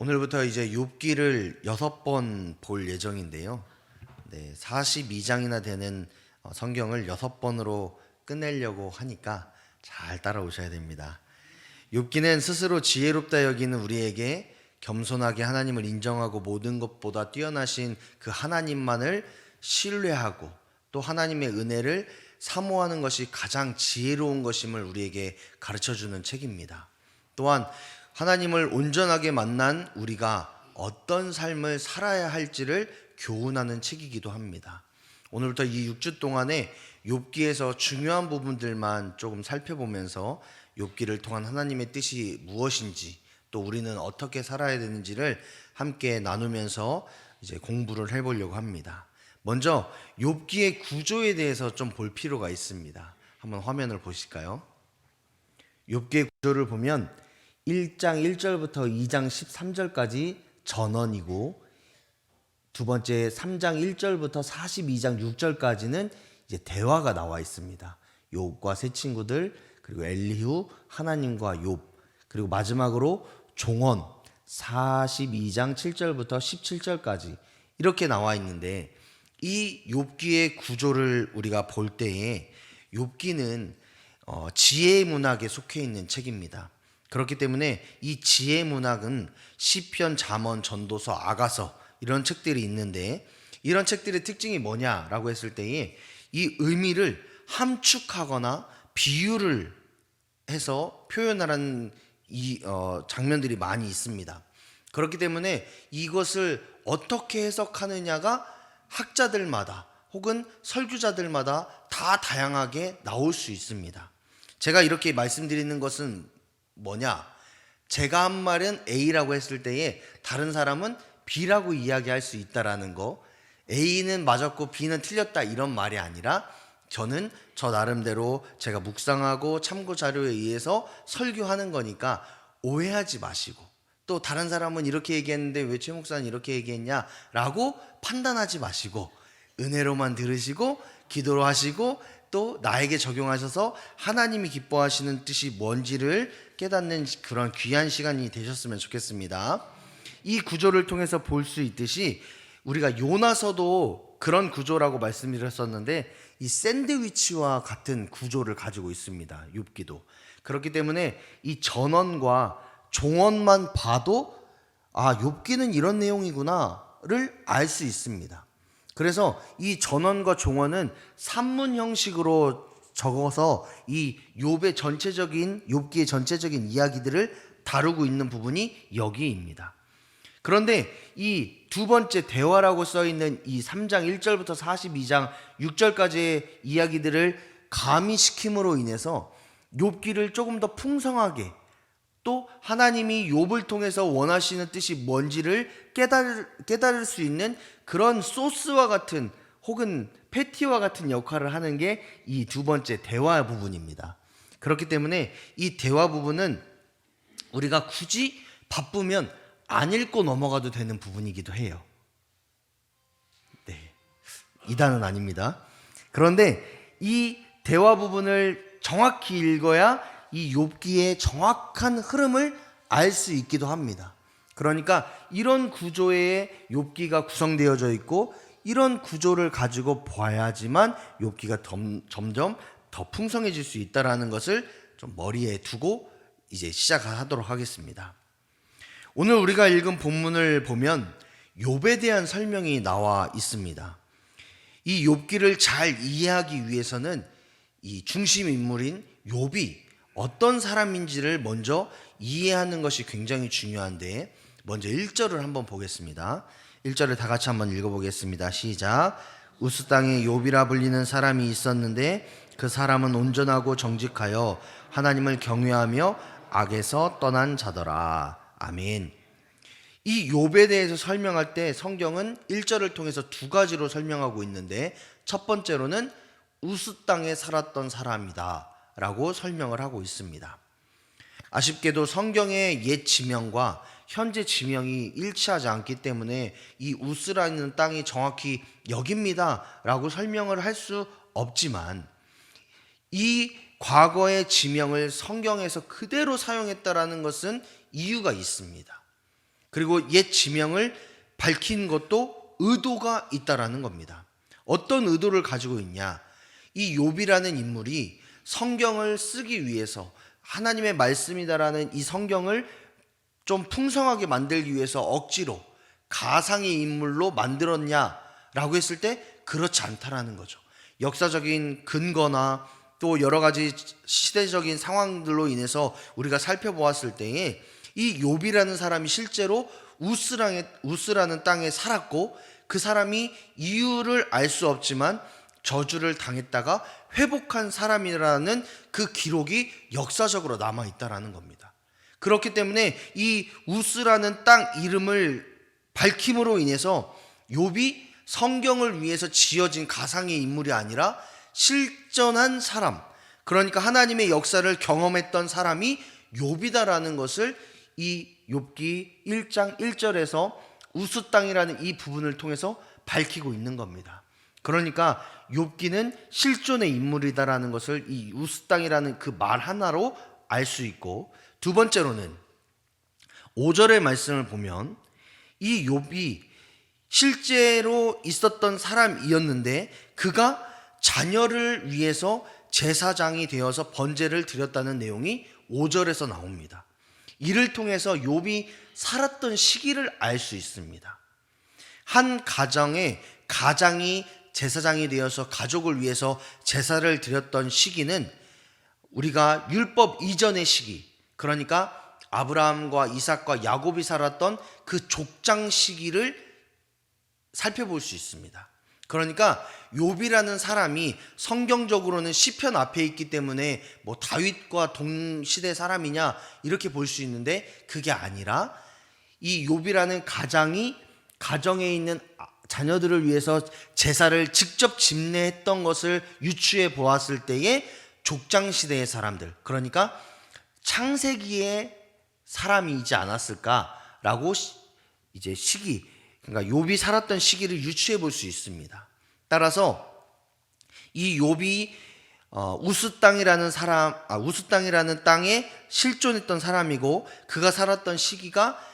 오늘부터 이제 욥기를 6번 볼 예정인데요. 42장이나 되는 성경을 6번으로 끝내려고 하니까 잘 따라오셔야 됩니다. 욥기는 스스로 지혜롭다 여기는 우리에게 겸손하게 하나님을 인정하고 모든 것보다 뛰어나신 그 하나님만을 신뢰하고 또 하나님의 은혜를 사모하는 것이 가장 지혜로운 것임을 우리에게 가르쳐주는 책입니다. 또한 하나님을 온전하게 만난 우리가 어떤 삶을 살아야 할지를 교훈하는 책이기도 합니다. 오늘부터 이 6주 동안에 욥기에서 중요한 부분들만 조금 살펴보면서 욥기를 통한 하나님의 뜻이 무엇인지 또 우리는 어떻게 살아야 되는지를 함께 나누면서 이제 공부를 해보려고 합니다. 먼저 욥기의 구조에 대해서 좀 볼 필요가 있습니다. 한번 화면을 보실까요? 욥기의 구조를 보면 1장 1절부터 2장 13절까지 전언이고, 두 번째 3장 1절부터 42장 6절까지는 이제 대화가 나와 있습니다. 욥과 세 친구들, 그리고 엘리후, 하나님과 욥, 그리고 마지막으로 종언 42장 7절부터 17절까지 이렇게 나와 있는데, 이 욥기의 구조를 우리가 볼 때에 욥기는 지혜 문학에 속해 있는 책입니다. 그렇기 때문에 이 지혜 문학은 시편, 잠언, 전도서, 아가서 이런 책들이 있는데, 이런 책들의 특징이 뭐냐라고 했을 때에 이 의미를 함축하거나 비유를 해서 표현하는 장면들이 많이 있습니다. 그렇기 때문에 이것을 어떻게 해석하느냐가 학자들마다 혹은 설교자들마다 다 다양하게 나올 수 있습니다. 제가 이렇게 말씀드리는 것은 뭐냐? 제가 한 말은 A라고 했을 때에 다른 사람은 B라고 이야기할 수 있다라는 거, A는 맞았고 B는 틀렸다 이런 말이 아니라 저는 저 나름대로 제가 묵상하고 참고 자료에 의해서 설교하는 거니까 오해하지 마시고, 또 다른 사람은 이렇게 얘기했는데 왜 최 목사는 이렇게 얘기했냐라고 판단하지 마시고 은혜로만 들으시고 기도로 하시고 또 나에게 적용하셔서 하나님이 기뻐하시는 뜻이 뭔지를 깨닫는 그런 귀한 시간이 되셨으면 좋겠습니다. 이 구조를 통해서 볼 수 있듯이 우리가 요나서도 그런 구조라고 말씀드렸었는데 이 샌드위치와 같은 구조를 가지고 있습니다. 욥기도. 그렇기 때문에 이 전언과 종언만 봐도 욥기는 이런 내용이구나를 알 수 있습니다. 그래서 이 전언과 종언은 산문 형식으로 적어서 이 욥기의 전체적인 이야기들을 다루고 있는 부분이 여기입니다. 그런데 이 두 번째 대화라고 써 있는 이 3장 1절부터 42장 6절까지의 이야기들을 가미시킴으로 인해서 욥기를 조금 더 풍성하게, 또 하나님이 욥을 통해서 원하시는 뜻이 뭔지를 깨달을 수 있는 그런 소스와 같은 혹은 패티와 같은 역할을 하는 게 이 두 번째 대화 부분입니다. 그렇기 때문에 이 대화 부분은 우리가 굳이 바쁘면 안 읽고 넘어가도 되는 부분이기도 해요. 이단은 아닙니다. 그런데 이 대화 부분을 정확히 읽어야 이 욥기의 정확한 흐름을 알 수 있기도 합니다. 그러니까 이런 구조의 욥기가 구성되어져 있고 이런 구조를 가지고 봐야지만 욥기가 점점 더 풍성해질 수 있다는 것을 좀 머리에 두고 이제 시작하도록 하겠습니다. 오늘 우리가 읽은 본문을 보면 욥에 대한 설명이 나와 있습니다. 이 욥기를 잘 이해하기 위해서는 이 중심 인물인 욥이 어떤 사람인지를 먼저 이해하는 것이 굉장히 중요한데, 먼저 1절을 한번 보겠습니다. 1절을 다 같이 한번 읽어보겠습니다. 시작. 우스 땅에 욥이라 불리는 사람이 있었는데 그 사람은 온전하고 정직하여 하나님을 경외하며 악에서 떠난 자더라. 아멘. 이 욥에 대해서 설명할 때 성경은 1절을 통해서 두 가지로 설명하고 있는데, 첫 번째로는 우스 땅에 살았던 사람이다 라고 설명을 하고 있습니다. 아쉽게도 성경의 옛 지명과 현재 지명이 일치하지 않기 때문에 이 우스라는 땅이 정확히 여기입니다 라고 설명을 할 수 없지만, 이 과거의 지명을 성경에서 그대로 사용했다라는 것은 이유가 있습니다. 그리고 옛 지명을 밝힌 것도 의도가 있다라는 겁니다. 어떤 의도를 가지고 있냐? 이 욥이라는 인물이 성경을 쓰기 위해서, 하나님의 말씀이다라는 이 성경을 좀 풍성하게 만들기 위해서 억지로 가상의 인물로 만들었냐라고 했을 때 그렇지 않다라는 거죠. 역사적인 근거나 또 여러 가지 시대적인 상황들로 인해서 우리가 살펴보았을 때에 이 욥이라는 사람이 실제로 우스라는 땅에 살았고, 그 사람이 이유를 알 수 없지만 저주를 당했다가 회복한 사람이라는 그 기록이 역사적으로 남아 있다라는 겁니다. 그렇기 때문에 이 우스라는 땅 이름을 밝힘으로 인해서 욥이 성경을 위해서 지어진 가상의 인물이 아니라 실존한 사람, 그러니까 하나님의 역사를 경험했던 사람이 욥이다라는 것을 이 욥기 1장 1절에서 우스 땅이라는 이 부분을 통해서 밝히고 있는 겁니다. 그러니까 욥기는 실존의 인물이다라는 것을 이 우스 땅이라는 그 말 하나로 알 수 있고, 두 번째로는 5절의 말씀을 보면 이 욥이 실제로 있었던 사람이었는데 그가 자녀를 위해서 제사장이 되어서 번제를 드렸다는 내용이 5절에서 나옵니다. 이를 통해서 욥이 살았던 시기를 알 수 있습니다. 한 가정에 가장이 제사장이 되어서 가족을 위해서 제사를 드렸던 시기는 우리가 율법 이전의 시기, 그러니까 아브라함과 이삭과 야곱이 살았던 그 족장 시기를 살펴볼 수 있습니다. 그러니까 욥이라는 사람이 성경적으로는 시편 앞에 있기 때문에 뭐 다윗과 동시대 사람이냐 이렇게 볼 수 있는데, 그게 아니라 이 욥이라는 가정에 있는 자녀들을 위해서 제사를 직접 집례했던 것을 유추해 보았을 때에 족장 시대의 사람들, 그러니까 창세기의 사람이지 않았을까라고 이제 시기, 그러니까 욥이 살았던 시기를 유추해 볼 수 있습니다. 따라서 이 욥이 우스 땅이라는 땅에 실존했던 사람이고, 그가 살았던 시기가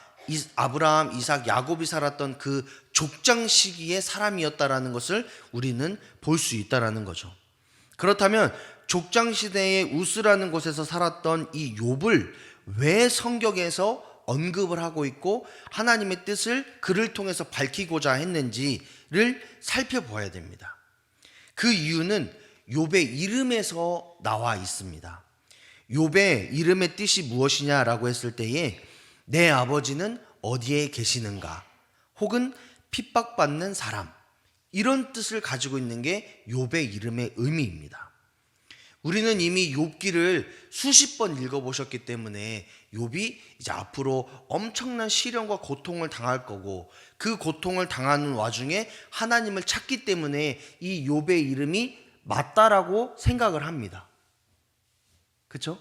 아브라함, 이삭, 야곱이 살았던 그 족장 시기의 사람이었다라는 것을 우리는 볼 수 있다라는 거죠. 그렇다면 족장 시대의 우스라는 곳에서 살았던 이 욥을 왜 성경에서 언급을 하고 있고 하나님의 뜻을 그를 통해서 밝히고자 했는지를 살펴봐야 됩니다. 그 이유는 욥의 이름에서 나와 있습니다. 욥의 이름의 뜻이 무엇이냐라고 했을 때에 내 아버지는 어디에 계시는가, 혹은 핍박받는 사람, 이런 뜻을 가지고 있는 게 욥의 이름의 의미입니다. 우리는 이미 욥기를 수십 번 읽어보셨기 때문에 욥이 이제 앞으로 엄청난 시련과 고통을 당할 거고, 그 고통을 당하는 와중에 하나님을 찾기 때문에 이 욥의 이름이 맞다라고 생각을 합니다. 그렇죠?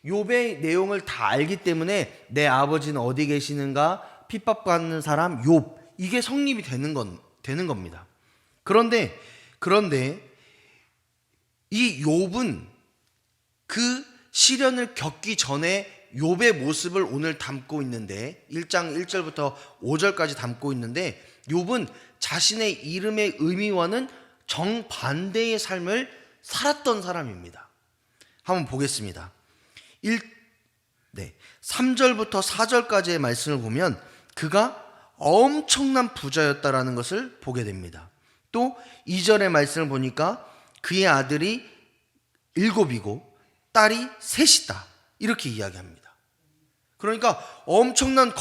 욥의 내용을 다 알기 때문에 내 아버지는 어디 계시는가, 핍박받는 사람 욥, 이게 성립이 되는 겁니다. 그런데 이 욥은 그 시련을 겪기 전에 욥의 모습을 오늘 담고 있는데, 1장 1절부터 5절까지 담고 있는데, 욥은 자신의 이름의 의미와는 정반대의 삶을 살았던 사람입니다. 한번 보겠습니다. 3절부터 4절까지의 말씀을 보면 그가 엄청난 부자였다라는 것을 보게 됩니다. 또 2절의 말씀을 보니까 그의 아들이 7이고 딸이 3이다, 이렇게 이야기합니다. 그러니까 엄청난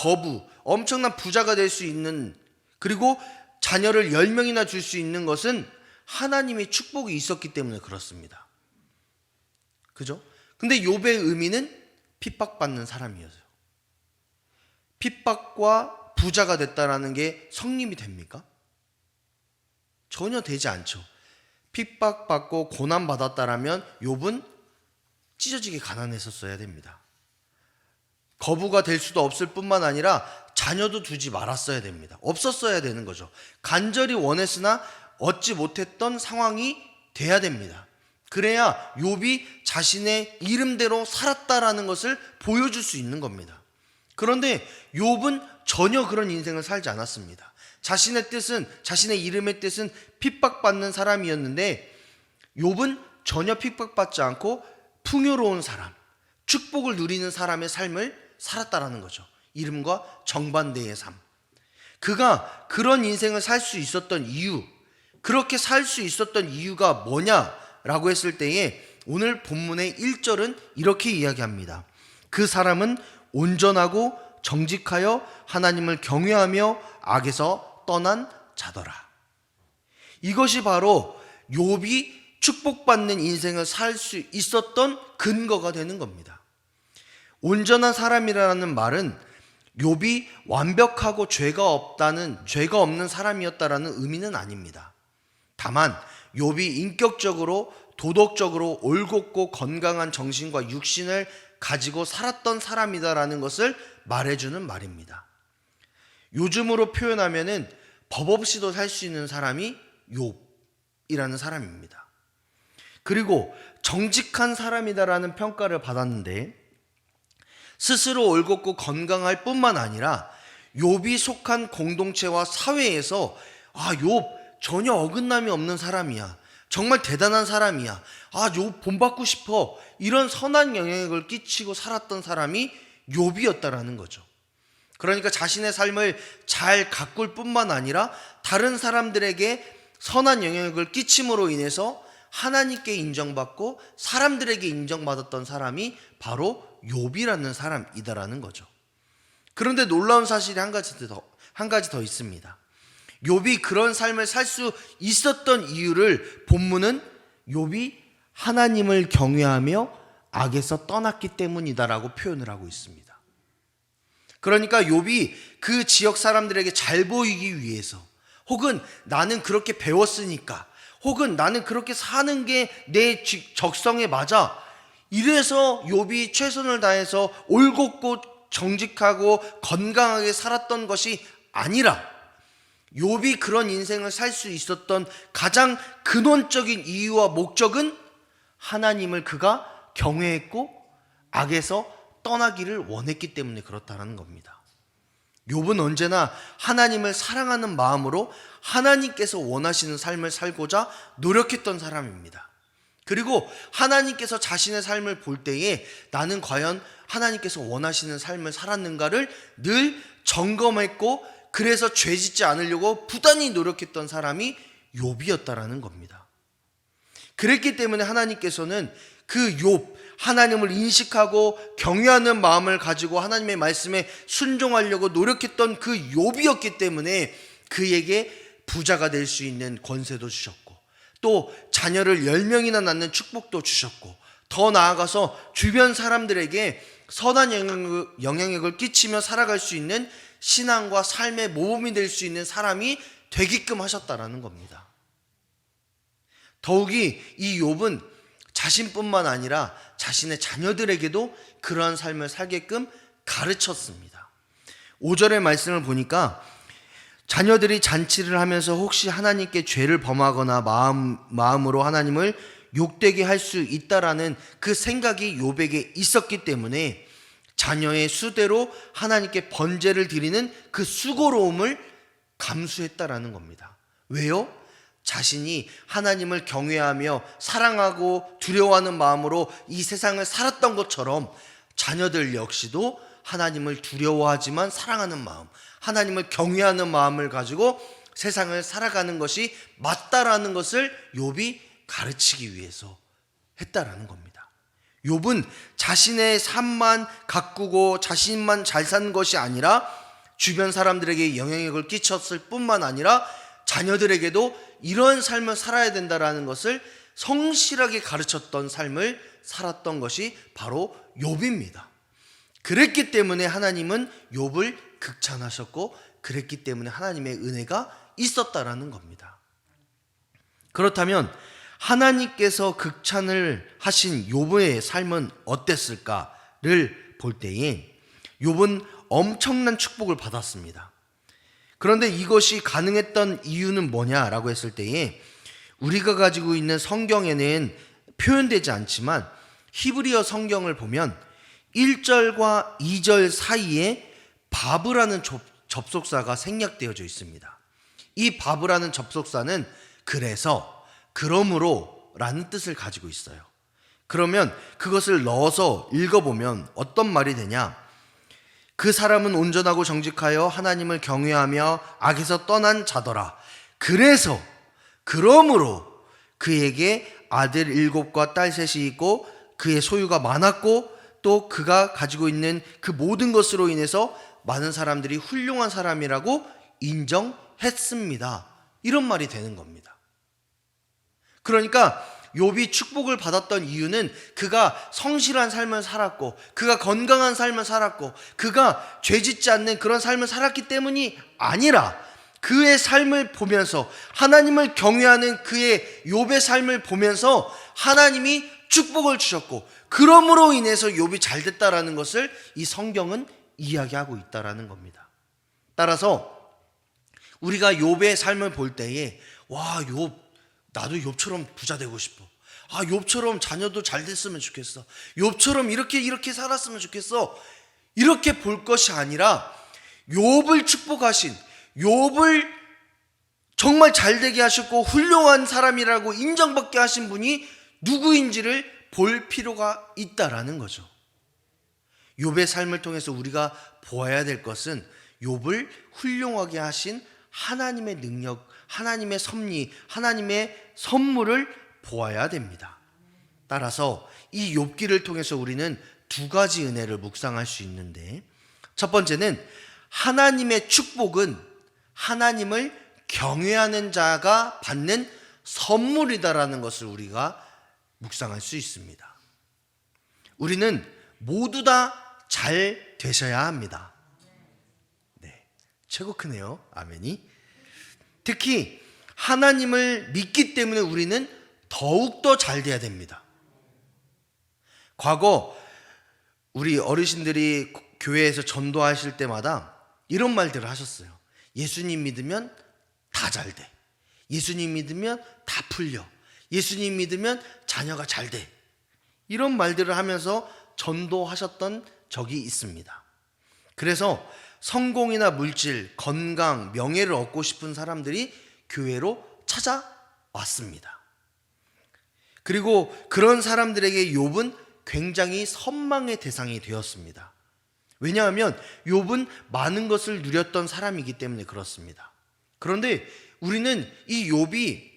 엄청난 부자가 될 수 있는, 그리고 자녀를 10명이나 줄 수 있는 것은 하나님의 축복이 있었기 때문에 그렇습니다. 그죠? 근데 욥의 의미는 핍박받는 사람이었어요. 핍박과 부자가 됐다라는 게 성립이 됩니까? 전혀 되지 않죠. 핍박받고 고난받았다라면 욥은 찢어지게 가난했었어야 됩니다. 거부가 될 수도 없을 뿐만 아니라 자녀도 두지 말았어야 됩니다. 없었어야 되는 거죠. 간절히 원했으나 얻지 못했던 상황이 돼야 됩니다. 그래야 욥이 자신의 이름대로 살았다라는 것을 보여줄 수 있는 겁니다. 그런데 욥은 전혀 그런 인생을 살지 않았습니다. 자신의 이름의 뜻은 핍박받는 사람이었는데 욥은 전혀 핍박받지 않고 풍요로운 사람, 축복을 누리는 사람의 삶을 살았다라는 거죠. 이름과 정반대의 삶. 그가 그런 인생을 살 수 있었던 이유, 그렇게 살 수 있었던 이유가 뭐냐라고 했을 때에 오늘 본문의 1절은 이렇게 이야기합니다. 그 사람은 온전하고 정직하여 하나님을 경외하며 악에서 떠난 자더라. 이것이 바로 욥이 축복받는 인생을 살 수 있었던 근거가 되는 겁니다. 온전한 사람이라는 말은 욥이 완벽하고 죄가 없는 사람이었다라는 의미는 아닙니다. 다만 욥이 인격적으로 도덕적으로 올곧고 건강한 정신과 육신을 가지고 살았던 사람이다라는 것을 말해주는 말입니다. 요즘으로 표현하면은 법 없이도 살 수 있는 사람이 욥이라는 사람입니다. 그리고 정직한 사람이다라는 평가를 받았는데 스스로 올곧고 건강할 뿐만 아니라 욥이 속한 공동체와 사회에서 욥 전혀 어긋남이 없는 사람이야. 정말 대단한 사람이야. 욥 본받고 싶어. 이런 선한 영향력을 끼치고 살았던 사람이 욥이었다라는 거죠. 그러니까 자신의 삶을 잘 가꿀 뿐만 아니라 다른 사람들에게 선한 영향력을 끼침으로 인해서 하나님께 인정받고 사람들에게 인정받았던 사람이 바로 욥이라는 사람이다라는 거죠. 그런데 놀라운 사실이 한 가지 더 있습니다. 욥이 그런 삶을 살 수 있었던 이유를 본문은 욥이 하나님을 경외하며 악에서 떠났기 때문이다라고 표현을 하고 있습니다. 그러니까 욥이 그 지역 사람들에게 잘 보이기 위해서, 혹은 나는 그렇게 배웠으니까, 혹은 나는 그렇게 사는 게 내 적성에 맞아, 이래서 욥이 최선을 다해서 올곧고 정직하고 건강하게 살았던 것이 아니라 욥이 그런 인생을 살 수 있었던 가장 근원적인 이유와 목적은 하나님을 그가 경외했고 악에서 떠나기를 원했기 때문에 그렇다는 겁니다. 욥은 언제나 하나님을 사랑하는 마음으로 하나님께서 원하시는 삶을 살고자 노력했던 사람입니다. 그리고 하나님께서 자신의 삶을 볼 때에 나는 과연 하나님께서 원하시는 삶을 살았는가를 늘 점검했고, 그래서 죄짓지 않으려고 부단히 노력했던 사람이 욥이었다라는 겁니다. 그랬기 때문에 하나님께서는 그 욥, 하나님을 인식하고 경외하는 마음을 가지고 하나님의 말씀에 순종하려고 노력했던 그 욥이었기 때문에 그에게 부자가 될 수 있는 권세도 주셨고, 또 자녀를 10명이나 낳는 축복도 주셨고, 더 나아가서 주변 사람들에게 선한 영향력을 끼치며 살아갈 수 있는 신앙과 삶의 모범이 될 수 있는 사람이 되게끔 하셨다라는 겁니다. 더욱이 이 욥은 자신뿐만 아니라 자신의 자녀들에게도 그러한 삶을 살게끔 가르쳤습니다. 5절의 말씀을 보니까 자녀들이 잔치를 하면서 혹시 하나님께 죄를 범하거나 마음으로 하나님을 욕되게 할 수 있다라는 그 생각이 욥에게 있었기 때문에 자녀의 수대로 하나님께 번제를 드리는 그 수고로움을 감수했다라는 겁니다. 왜요? 자신이 하나님을 경외하며 사랑하고 두려워하는 마음으로 이 세상을 살았던 것처럼 자녀들 역시도 하나님을 두려워하지만 사랑하는 마음, 하나님을 경외하는 마음을 가지고 세상을 살아가는 것이 맞다라는 것을 욥이 가르치기 위해서 했다라는 겁니다. 욥은 자신의 삶만 가꾸고 자신만 잘 산 것이 아니라 주변 사람들에게 영향력을 끼쳤을 뿐만 아니라 자녀들에게도 이런 삶을 살아야 된다라는 것을 성실하게 가르쳤던 삶을 살았던 것이 바로 욥입니다. 그랬기 때문에 하나님은 욥을 극찬하셨고, 그랬기 때문에 하나님의 은혜가 있었다라는 겁니다. 그렇다면 하나님께서 극찬을 하신 욥의 삶은 어땠을까를 볼 때에 욥은 엄청난 축복을 받았습니다. 그런데 이것이 가능했던 이유는 뭐냐라고 했을 때에 우리가 가지고 있는 성경에는 표현되지 않지만 히브리어 성경을 보면 1절과 2절 사이에 바브라는 접속사가 생략되어져 있습니다. 이 바브라는 접속사는 그래서, 그러므로 라는 뜻을 가지고 있어요. 그러면 그것을 넣어서 읽어보면 어떤 말이 되냐? 그 사람은 온전하고 정직하여 하나님을 경외하며 악에서 떠난 자더라. 그래서, 그러므로 그에게 아들 7과 딸 3이 있고 그의 소유가 많았고 또 그가 가지고 있는 그 모든 것으로 인해서 많은 사람들이 훌륭한 사람이라고 인정했습니다. 이런 말이 되는 겁니다. 그러니까 욥이 축복을 받았던 이유는 그가 성실한 삶을 살았고, 그가 건강한 삶을 살았고, 그가 죄짓지 않는 그런 삶을 살았기 때문이 아니라, 그의 삶을 보면서, 하나님을 경외하는 그의 욥의 삶을 보면서 하나님이 축복을 주셨고, 그러므로 인해서 욥이 잘 됐다라는 것을 이 성경은 이야기하고 있다라는 겁니다. 따라서 우리가 욥의 삶을 볼 때에, 와, 욥, 나도 욥처럼 부자 되고 싶어. 아, 욥처럼 자녀도 잘 됐으면 좋겠어. 욥처럼 이렇게 살았으면 좋겠어. 이렇게 볼 것이 아니라 욥을 축복하신, 욥을 정말 잘 되게 하셨고 훌륭한 사람이라고 인정받게 하신 분이 누구인지를 볼 필요가 있다라는 거죠. 욥의 삶을 통해서 우리가 보아야 될 것은 욥을 훌륭하게 하신 하나님의 능력, 하나님의 섭리, 하나님의 선물을 보아야 됩니다. 따라서 이 욥기를 통해서 우리는 두 가지 은혜를 묵상할 수 있는데, 첫 번째는 하나님의 축복은 하나님을 경외하는 자가 받는 선물이다라는 것을 우리가 묵상할 수 있습니다. 우리는 모두 다 잘 되셔야 합니다. 네, 최고 크네요. 아멘이. 특히 하나님을 믿기 때문에 우리는 더욱더 잘 돼야 됩니다. 과거 우리 어르신들이 교회에서 전도하실 때마다 이런 말들을 하셨어요. 예수님 믿으면 다 잘 돼. 예수님 믿으면 다 풀려. 예수님 믿으면 자녀가 잘 돼. 이런 말들을 하면서 전도하셨던 적이 있습니다. 그래서 성공이나 물질, 건강, 명예를 얻고 싶은 사람들이 교회로 찾아왔습니다. 그리고 그런 사람들에게 욥은 굉장히 선망의 대상이 되었습니다. 왜냐하면 욥은 많은 것을 누렸던 사람이기 때문에 그렇습니다. 그런데 우리는 이 욥이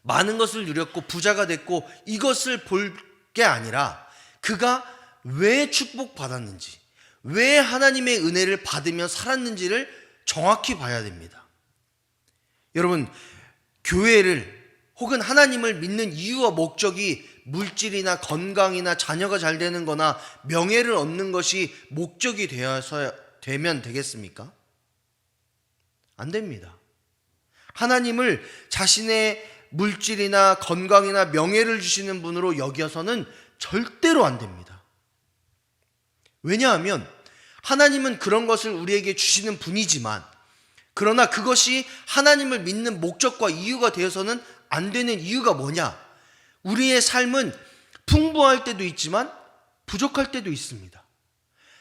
많은 것을 누렸고 부자가 됐고 이것을 볼 게 아니라 그가 왜 축복받았는지, 왜 하나님의 은혜를 받으며 살았는지를 정확히 봐야 됩니다. 여러분, 교회를 혹은 하나님을 믿는 이유와 목적이 물질이나 건강이나 자녀가 잘 되는 거나 명예를 얻는 것이 목적이 되면 되겠습니까? 안 됩니다. 하나님을 자신의 물질이나 건강이나 명예를 주시는 분으로 여겨서는 절대로 안 됩니다. 왜냐하면 하나님은 그런 것을 우리에게 주시는 분이지만, 그러나 그것이 하나님을 믿는 목적과 이유가 되어서는 안 되는 이유가 뭐냐? 우리의 삶은 풍부할 때도 있지만 부족할 때도 있습니다.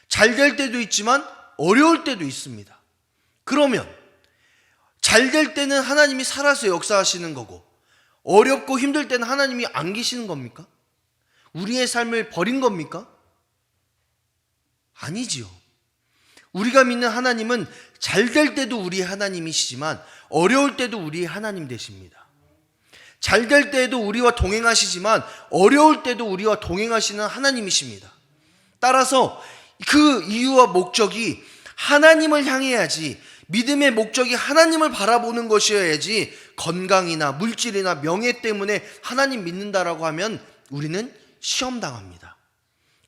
잘 될 때도 있지만 어려울 때도 있습니다. 그러면 잘 될 때는 하나님이 살아서 역사하시는 거고, 어렵고 힘들 때는 하나님이 안 계시는 겁니까? 우리의 삶을 버린 겁니까? 아니지요. 우리가 믿는 하나님은 잘 될 때도 우리의 하나님이시지만 어려울 때도 우리의 하나님 되십니다. 잘 될 때에도 우리와 동행하시지만 어려울 때도 우리와 동행하시는 하나님이십니다. 따라서 그 이유와 목적이 하나님을 향해야지, 믿음의 목적이 하나님을 바라보는 것이어야지, 건강이나 물질이나 명예 때문에 하나님 믿는다라고 하면 우리는 시험당합니다.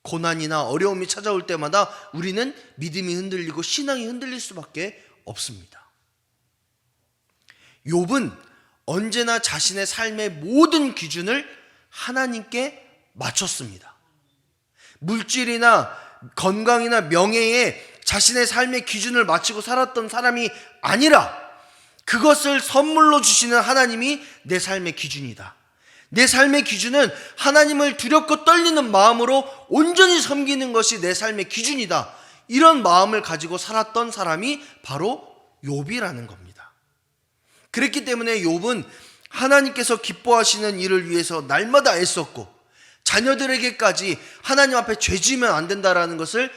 고난이나 어려움이 찾아올 때마다 우리는 믿음이 흔들리고 신앙이 흔들릴 수밖에 없습니다. 욥은 언제나 자신의 삶의 모든 기준을 하나님께 맞췄습니다. 물질이나 건강이나 명예에 자신의 삶의 기준을 맞추고 살았던 사람이 아니라 그것을 선물로 주시는 하나님이 내 삶의 기준이다, 내 삶의 기준은 하나님을 두렵고 떨리는 마음으로 온전히 섬기는 것이 내 삶의 기준이다. 이런 마음을 가지고 살았던 사람이 바로 욥이라는 겁니다. 그랬기 때문에 욥은 하나님께서 기뻐하시는 일을 위해서 날마다 애썼고 자녀들에게까지 하나님 앞에 죄 지으면 안 된다라는 것을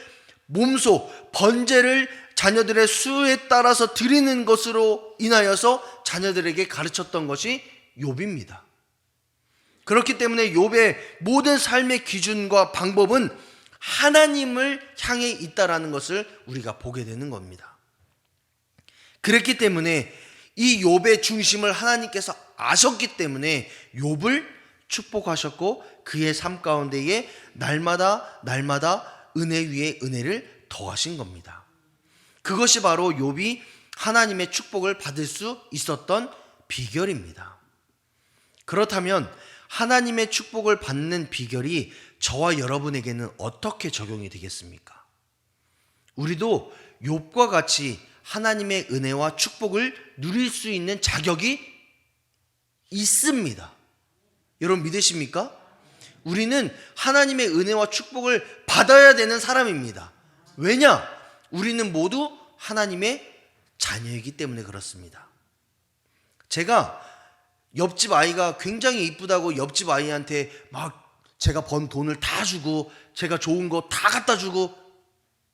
몸소 번제를 자녀들의 수에 따라서 드리는 것으로 인하여서 자녀들에게 가르쳤던 것이 욥입니다. 그렇기 때문에 욥의 모든 삶의 기준과 방법은 하나님을 향해 있다라는 것을 우리가 보게 되는 겁니다. 그랬기 때문에 이 욥의 중심을 하나님께서 아셨기 때문에 욥을 축복하셨고 그의 삶 가운데에 날마다 은혜 위에 은혜를 더하신 겁니다. 그것이 바로 욥이 하나님의 축복을 받을 수 있었던 비결입니다. 그렇다면 하나님의 축복을 받는 비결이 저와 여러분에게는 어떻게 적용이 되겠습니까? 우리도 욥과 같이 하나님의 은혜와 축복을 누릴 수 있는 자격이 있습니다. 여러분 믿으십니까? 우리는 하나님의 은혜와 축복을 받아야 되는 사람입니다. 왜냐? 우리는 모두 하나님의 자녀이기 때문에 그렇습니다. 제가 옆집 아이가 굉장히 이쁘다고 옆집 아이한테 막 제가 번 돈을 다 주고 제가 좋은 거 다 갖다 주고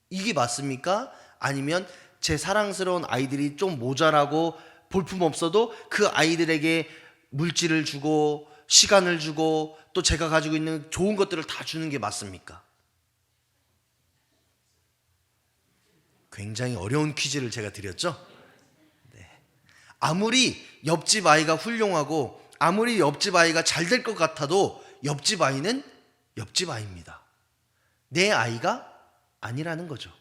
이게 맞습니까? 아니면 제 사랑스러운 아이들이 좀 모자라고 볼품없어도 그 아이들에게 물질을 주고 시간을 주고 또 제가 가지고 있는 좋은 것들을 다 주는 게 맞습니까? 굉장히 어려운 퀴즈를 제가 드렸죠? 네. 아무리 옆집 아이가 훌륭하고 아무리 옆집 아이가 잘 될 것 같아도 옆집 아이는 옆집 아이입니다. 내 아이가 아니라는 거죠.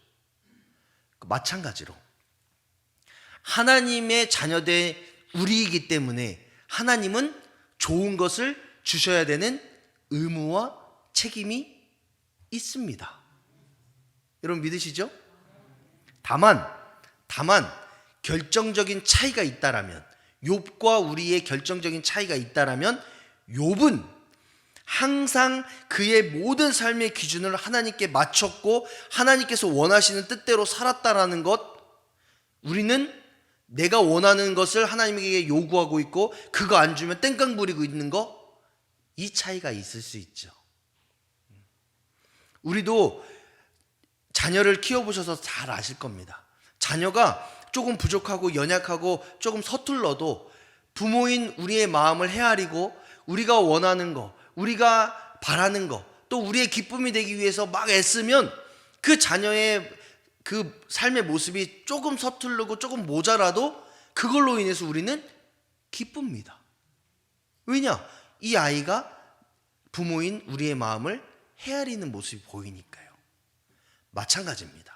마찬가지로 하나님의 자녀된 우리이기 때문에 하나님은 좋은 것을 주셔야 되는 의무와 책임이 있습니다. 여러분 믿으시죠? 다만 결정적인 차이가 있다라면 욥과 우리의 결정적인 차이가 있다라면 욥은 항상 그의 모든 삶의 기준을 하나님께 맞췄고 하나님께서 원하시는 뜻대로 살았다라는 것, 우리는 내가 원하는 것을 하나님에게 요구하고 있고 그거 안 주면 땡깡 부리고 있는 거, 이 차이가 있을 수 있죠. 우리도 자녀를 키워보셔서 잘 아실 겁니다. 자녀가 조금 부족하고 연약하고 조금 서툴러도 부모인 우리의 마음을 헤아리고 우리가 원하는 거, 우리가 바라는 거, 또 우리의 기쁨이 되기 위해서 막 애쓰면 그 자녀의 그 삶의 모습이 조금 서툴르고 조금 모자라도 그걸로 인해서 우리는 기쁩니다. 왜냐? 이 아이가 부모인 우리의 마음을 헤아리는 모습이 보이니까요. 마찬가지입니다.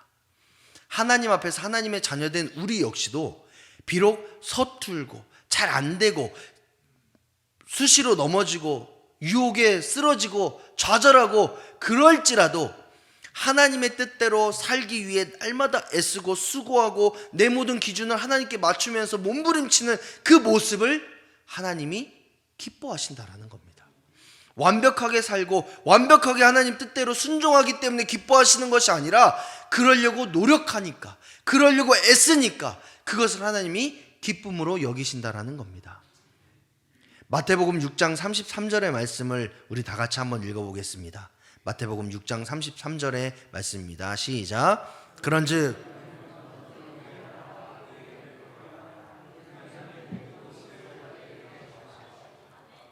하나님 앞에서 하나님의 자녀된 우리 역시도 비록 서툴고 잘 안 되고 수시로 넘어지고 유혹에 쓰러지고 좌절하고 그럴지라도 하나님의 뜻대로 살기 위해 날마다 애쓰고 수고하고 내 모든 기준을 하나님께 맞추면서 몸부림치는 그 모습을 하나님이 기뻐하신다라는 겁니다. 완벽하게 살고 완벽하게 하나님 뜻대로 순종하기 때문에 기뻐하시는 것이 아니라 그러려고 노력하니까, 그러려고 애쓰니까 그것을 하나님이 기쁨으로 여기신다라는 겁니다. 마태복음 6장 33절의 말씀을 우리 다 같이 한번 읽어보겠습니다. 마태복음 6장 33절의 말씀입니다. 시작. 그런즉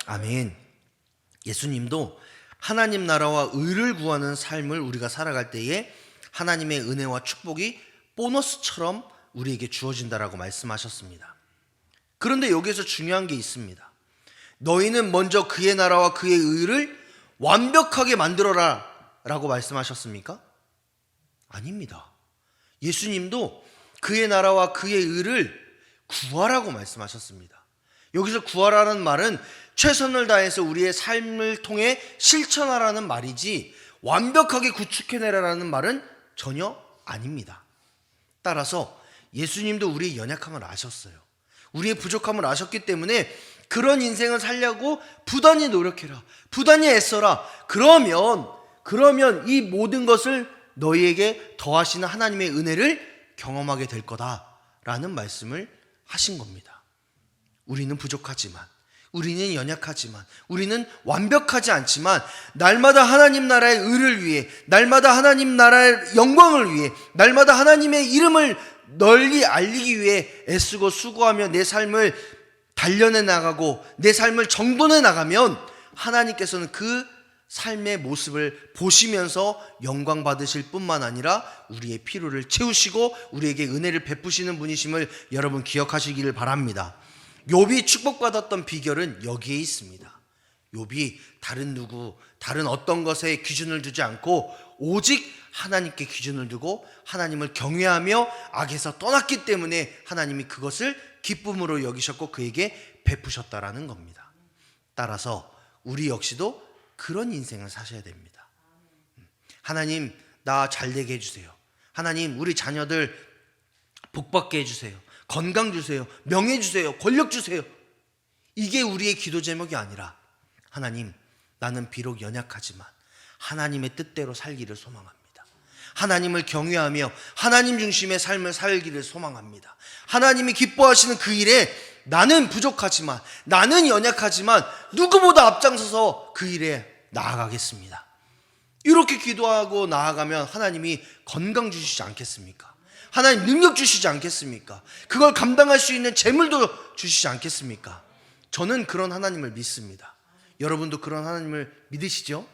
아멘. 예수님도 하나님 나라와 의를 구하는 삶을 우리가 살아갈 때에 하나님의 은혜와 축복이 보너스처럼 우리에게 주어진다라고 말씀하셨습니다. 그런데 여기에서 중요한 게 있습니다. 너희는 먼저 그의 나라와 그의 의를 완벽하게 만들어라 라고 말씀하셨습니까? 아닙니다. 예수님도 그의 나라와 그의 의를 구하라고 말씀하셨습니다. 여기서 구하라는 말은 최선을 다해서 우리의 삶을 통해 실천하라는 말이지 완벽하게 구축해내라는 말은 전혀 아닙니다. 따라서 예수님도 우리의 연약함을 아셨어요. 우리의 부족함을 아셨기 때문에 그런 인생을 살려고 부단히 노력해라. 부단히 애써라. 그러면 이 모든 것을 너희에게 더하시는 하나님의 은혜를 경험하게 될 거다라는 말씀을 하신 겁니다. 우리는 부족하지만, 우리는 연약하지만, 우리는 완벽하지 않지만 날마다 하나님 나라의 의를 위해, 날마다 하나님 나라의 영광을 위해, 날마다 하나님의 이름을 널리 알리기 위해 애쓰고 수고하며 내 삶을 단련해 나가고 내 삶을 정돈해 나가면 하나님께서는 그 삶의 모습을 보시면서 영광 받으실 뿐만 아니라 우리의 필요를 채우시고 우리에게 은혜를 베푸시는 분이심을 여러분 기억하시기를 바랍니다. 욥이 축복받았던 비결은 여기에 있습니다. 욥이 다른 어떤 것에 기준을 두지 않고 오직 하나님께 기준을 두고 하나님을 경외하며 악에서 떠났기 때문에 하나님이 그것을 기쁨으로 여기셨고 그에게 베푸셨다라는 겁니다. 따라서 우리 역시도 그런 인생을 사셔야 됩니다. 하나님, 나 잘되게 해주세요. 하나님, 우리 자녀들 복받게 해주세요. 건강 주세요. 명예 주세요. 권력 주세요. 이게 우리의 기도 제목이 아니라 하나님, 나는 비록 연약하지만 하나님의 뜻대로 살기를 소망합니다. 하나님을 경외하며 하나님 중심의 삶을 살기를 소망합니다. 하나님이 기뻐하시는 그 일에 나는 부족하지만, 나는 연약하지만 누구보다 앞장서서 그 일에 나아가겠습니다. 이렇게 기도하고 나아가면 하나님이 건강 주시지 않겠습니까? 하나님 능력 주시지 않겠습니까? 그걸 감당할 수 있는 재물도 주시지 않겠습니까? 저는 그런 하나님을 믿습니다. 여러분도 그런 하나님을 믿으시죠?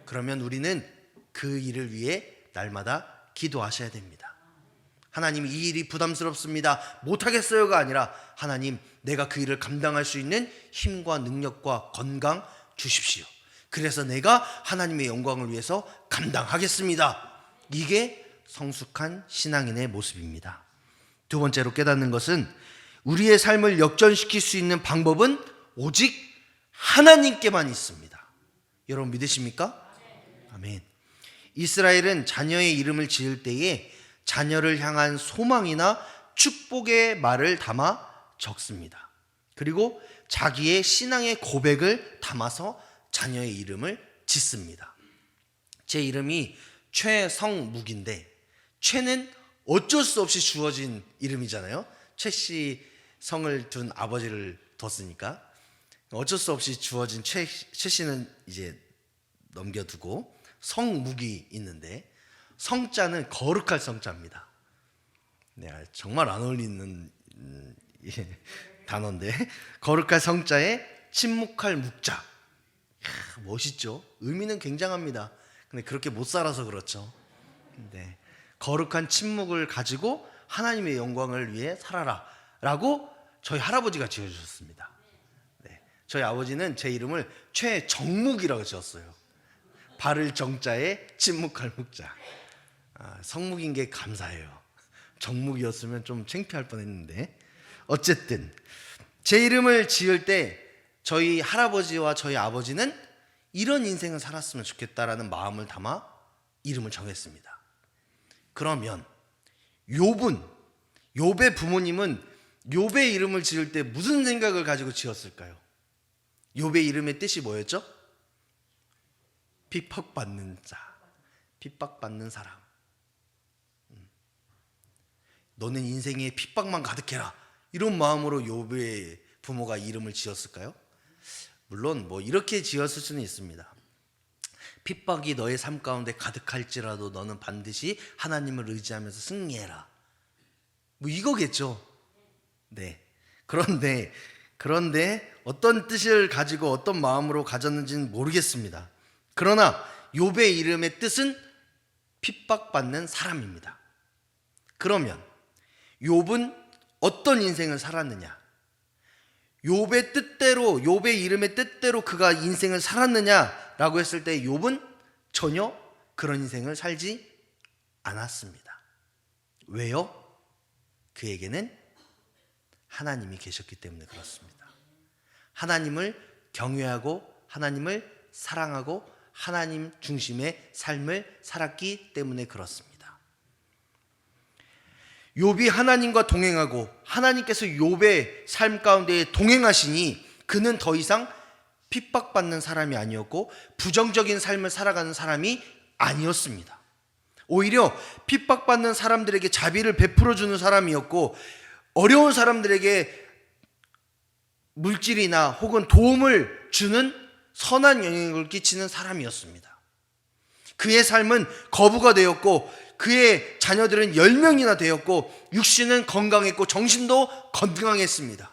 그러면 우리는 그 일을 위해 날마다 기도하셔야 됩니다. 하나님, 이 일이 부담스럽습니다, 못하겠어요가 아니라 하나님, 내가 그 일을 감당할 수 있는 힘과 능력과 건강 주십시오. 그래서 내가 하나님의 영광을 위해서 감당하겠습니다. 이게 성숙한 신앙인의 모습입니다. 두 번째로 깨닫는 것은 우리의 삶을 역전시킬 수 있는 방법은 오직 하나님께만 있습니다. 여러분 믿으십니까? 아멘. 이스라엘은 자녀의 이름을 지을 때에 자녀를 향한 소망이나 축복의 말을 담아 적습니다. 그리고 자기의 신앙의 고백을 담아서 자녀의 이름을 짓습니다. 제 이름이 최성묵인데 최는 어쩔 수 없이 주어진 이름이잖아요. 최 씨 성을 둔 아버지를 뒀으니까 어쩔 수 없이 주어진 최 씨는 이제 넘겨두고 성묵이 있는데 성자는 거룩할 성자입니다. 네, 정말 안 어울리는 단어인데 거룩할 성자에 침묵할 묵자. 멋있죠? 의미는 굉장합니다. 근데 그렇게 못 살아서 그렇죠. 네, 거룩한 침묵을 가지고 하나님의 영광을 위해 살아라 라고 저희 할아버지가 지어주셨습니다. 네, 저희 아버지는 제 이름을 최정묵이라고 지었어요. 바를 정자에 침묵할 묵자. 성묵인 게 감사해요. 정묵이었으면 좀 창피할 뻔했는데 어쨌든 제 이름을 지을 때 저희 할아버지와 저희 아버지는 이런 인생을 살았으면 좋겠다라는 마음을 담아 이름을 정했습니다. 그러면 욥의 부모님은 욥의 이름을 지을 때 무슨 생각을 가지고 지었을까요? 욥의 이름의 뜻이 뭐였죠? 핍박받는 자, 핍박받는 사람. 너는 인생에 핍박만 가득해라, 이런 마음으로 욥의 부모가 이름을 지었을까요? 물론 이렇게 지었을 수는 있습니다. 핍박이 너의 삶 가운데 가득할지라도 너는 반드시 하나님을 의지하면서 승리해라, 이거겠죠. 네. 그런데 어떤 뜻을 가지고 어떤 마음으로 가졌는지는 모르겠습니다. 그러나 욥의 이름의 뜻은 핍박받는 사람입니다. 그러면 욥은 어떤 인생을 살았느냐? 욥의 이름의 뜻대로 그가 인생을 살았느냐라고 했을 때 욥은 전혀 그런 인생을 살지 않았습니다. 왜요? 그에게는 하나님이 계셨기 때문에 그렇습니다. 하나님을 경외하고 하나님을 사랑하고 하나님 중심의 삶을 살았기 때문에 그렇습니다. 욥이 하나님과 동행하고 하나님께서 욥의 삶 가운데 동행하시니 그는 더 이상 핍박받는 사람이 아니었고 부정적인 삶을 살아가는 사람이 아니었습니다. 오히려 핍박받는 사람들에게 자비를 베풀어주는 사람이었고 어려운 사람들에게 물질이나 혹은 도움을 주는 선한 영향을 끼치는 사람이었습니다. 그의 삶은 거부가 되었고 그의 자녀들은 10명이나 되었고 육신은 건강했고 정신도 건강했습니다.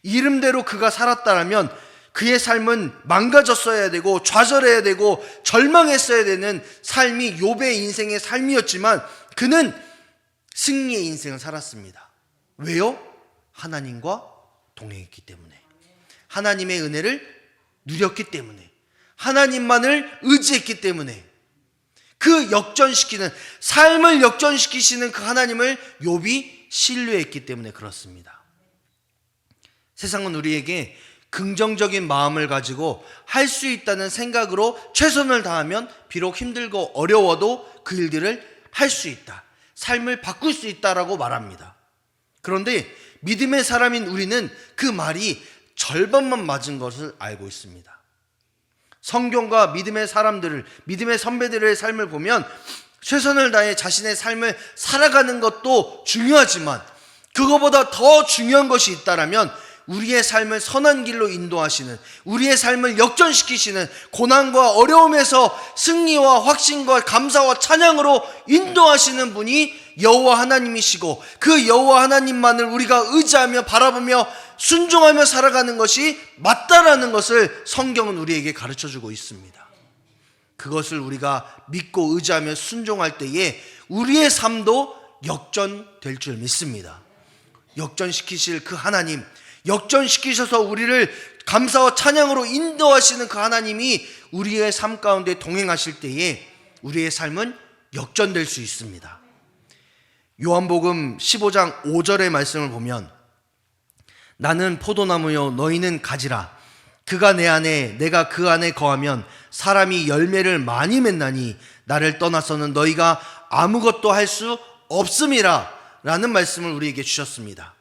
이름대로 그가 살았다면 그의 삶은 망가졌어야 되고 좌절해야 되고 절망했어야 되는 삶이 욥의 인생의 삶이었지만 그는 승리의 인생을 살았습니다. 왜요? 하나님과 동행했기 때문에, 하나님의 은혜를 누렸기 때문에, 하나님만을 의지했기 때문에, 그 역전시키는, 삶을 역전시키시는 그 하나님을 욥이 신뢰했기 때문에 그렇습니다. 세상은 우리에게 긍정적인 마음을 가지고 할 수 있다는 생각으로 최선을 다하면 비록 힘들고 어려워도 그 일들을 할 수 있다, 삶을 바꿀 수 있다라고 말합니다. 그런데 믿음의 사람인 우리는 그 말이 절반만 맞은 것을 알고 있습니다. 성경과 믿음의 사람들을, 믿음의 선배들의 삶을 보면 최선을 다해 자신의 삶을 살아가는 것도 중요하지만 그거보다 더 중요한 것이 있다라면 우리의 삶을 선한 길로 인도하시는, 우리의 삶을 역전시키시는, 고난과 어려움에서 승리와 확신과 감사와 찬양으로 인도하시는 분이 여호와 하나님이시고 그 여호와 하나님만을 우리가 의지하며 바라보며 순종하며 살아가는 것이 맞다라는 것을 성경은 우리에게 가르쳐주고 있습니다. 그것을 우리가 믿고 의지하며 순종할 때에 우리의 삶도 역전될 줄 믿습니다. 역전시키실 그 하나님, 역전시키셔서 우리를 감사와 찬양으로 인도하시는 그 하나님이 우리의 삶 가운데 동행하실 때에 우리의 삶은 역전될 수 있습니다. 요한복음 15장 5절의 말씀을 보면 나는 포도나무요 너희는 가지라. 그가 내 안에 내가 그 안에 거하면 사람이 열매를 많이 맺나니 나를 떠나서는 너희가 아무것도 할 수 없음이라 라는 말씀을 우리에게 주셨습니다.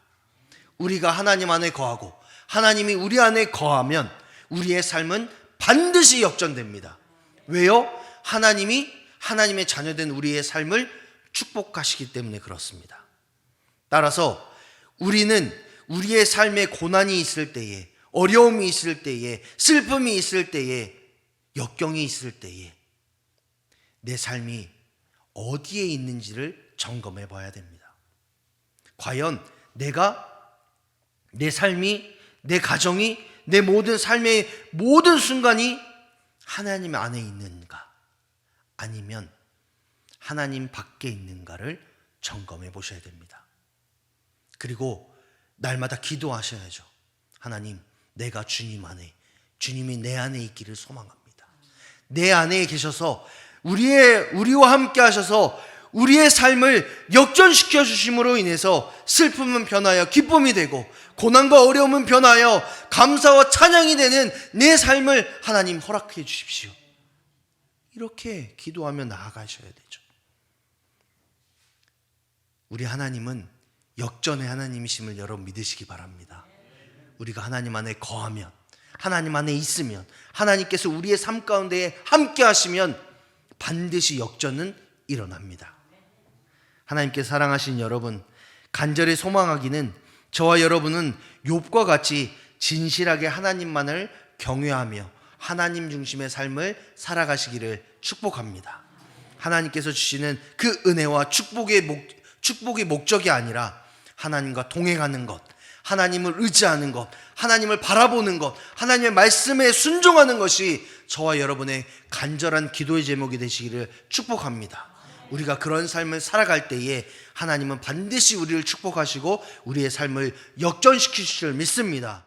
우리가 하나님 안에 거하고 하나님이 우리 안에 거하면 우리의 삶은 반드시 역전됩니다. 왜요? 하나님이 하나님의 자녀된 우리의 삶을 축복하시기 때문에 그렇습니다. 따라서 우리는 우리의 삶에 고난이 있을 때에, 어려움이 있을 때에, 슬픔이 있을 때에, 역경이 있을 때에 내 삶이 어디에 있는지를 점검해 봐야 됩니다. 과연 내가, 내 삶이, 내 가정이, 내 모든 삶의 모든 순간이 하나님 안에 있는가, 아니면 하나님 밖에 있는가를 점검해 보셔야 됩니다. 그리고 날마다 기도하셔야죠. 하나님, 내가 주님 안에, 주님이 내 안에 있기를 소망합니다. 내 안에 계셔서 우리와 함께 하셔서 우리의 삶을 역전시켜 주심으로 인해서 슬픔은 변하여 기쁨이 되고 고난과 어려움은 변하여 감사와 찬양이 되는 내 삶을 하나님 허락해 주십시오. 이렇게 기도하며 나아가셔야 되죠. 우리 하나님은 역전의 하나님이심을 여러분 믿으시기 바랍니다. 우리가 하나님 안에 거하면, 하나님 안에 있으면, 하나님께서 우리의 삶 가운데 함께 하시면 반드시 역전은 일어납니다. 하나님께 사랑하신 여러분, 간절히 소망하기는 저와 여러분은 욥과 같이 진실하게 하나님만을 경외하며 하나님 중심의 삶을 살아가시기를 축복합니다. 하나님께서 주시는 그 은혜와 축복의 목적이 아니라 하나님과 동행하는 것, 하나님을 의지하는 것, 하나님을 바라보는 것, 하나님의 말씀에 순종하는 것이 저와 여러분의 간절한 기도의 제목이 되시기를 축복합니다. 우리가 그런 삶을 살아갈 때에 하나님은 반드시 우리를 축복하시고 우리의 삶을 역전시키실 줄 믿습니다.